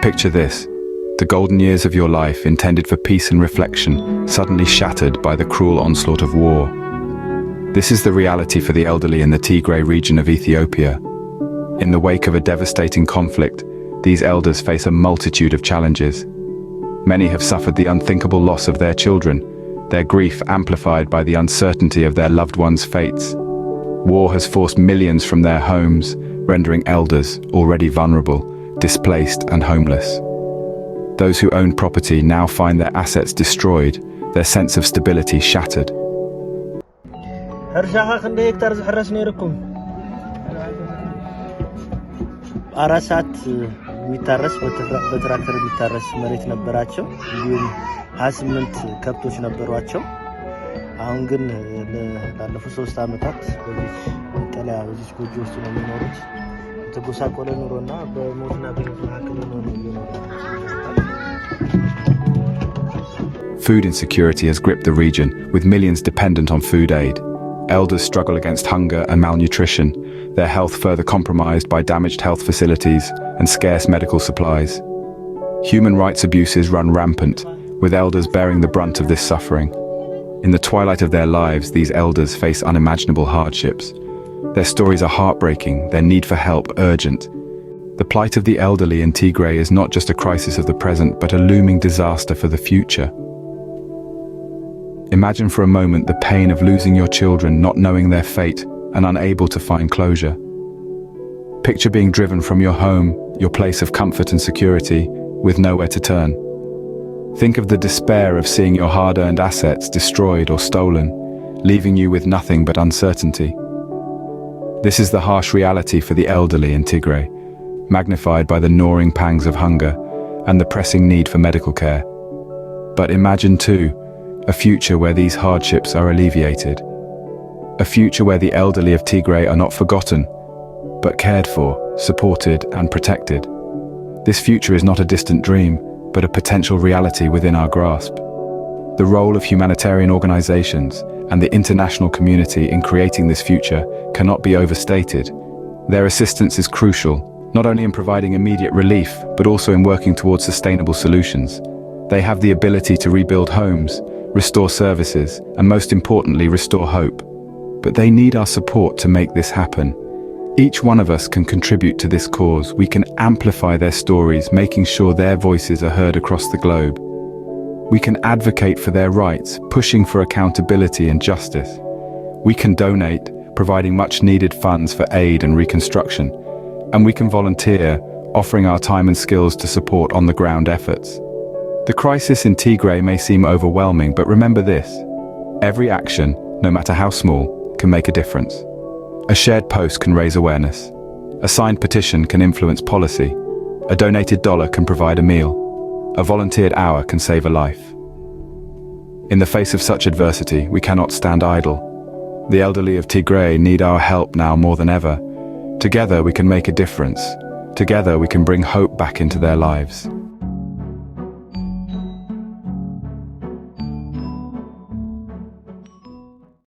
Picture this: the golden years of your life, intended for peace and reflection, suddenly shattered by the cruel onslaught of war. This is the reality for the elderly in the Tigray region of Ethiopia. In the wake of a devastating conflict, these elders face a multitude of challenges. Many have suffered the unthinkable loss of their children, their grief amplified by the uncertainty of their loved ones' fates. War has forced millions from their homes, rendering elders, already vulnerable, displaced and homeless. Those who own property now find their assets destroyed, their sense of stability shattered. አራሳት የሚታረስ በትራክተር የሚታረስ መሬት ነበራቸው። እንዲሁም 28 ከብቶች ነበሯቸው። አሁን ግን ላለፉት 3 አመታት በዚህ ጠለያ በዚህ ጎጆ ውስጥ ነው የሚኖሩት። የተጎሳቆለ ኑሮና በሞትና በሕይወት መካከል ነው የሚኖሩት። Food insecurity has gripped the region, with millions dependent on food aid. Elders struggle against hunger and malnutrition, their health further compromised by damaged health facilities and scarce medical supplies. Human rights abuses run rampant, with elders bearing the brunt of this suffering. In the twilight of their lives, these elders face unimaginable hardships. Their stories are heartbreaking, their need for help urgent. The plight of the elderly in Tigray is not just a crisis of the present, but a looming disaster for the future. Imagine for a moment the pain of losing your children, not knowing their fate, and unable to find closure. Picture being driven from your home, your place of comfort and security, with nowhere to turn. Think of the despair of seeing your hard-earned assets destroyed or stolen, leaving you with nothing but uncertainty. This is the harsh reality for the elderly in Tigray, magnified by the gnawing pangs of hunger and the pressing need for medical care. But imagine too, a future where these hardships are alleviated. A future where the elderly of Tigray are not forgotten, but cared for, supported and protected. This future is not a distant dream, but a potential reality within our grasp. The role of humanitarian organizations and the international community in creating this future cannot be overstated. Their assistance is crucial, not only in providing immediate relief, but also in working towards sustainable solutions. They have the ability to rebuild homes, restore services, and most importantly, restore hope. But they need our support to make this happen. Each one of us can contribute to this cause. We can amplify their stories, making sure their voices are heard across the globe. We can advocate for their rights, pushing for accountability and justice. We can donate, providing much needed funds for aid and reconstruction. And we can volunteer, offering our time and skills to support on-the-ground efforts. The crisis in Tigray may seem overwhelming, but remember this: every action, no matter how small, can make a difference. A shared post can raise awareness. A signed petition can influence policy. A donated dollar can provide a meal. A volunteered hour can save a life. In the face of such adversity, we cannot stand idle. The elderly of Tigray need our help now more than ever. Together we can make a difference. Together we can bring hope back into their lives.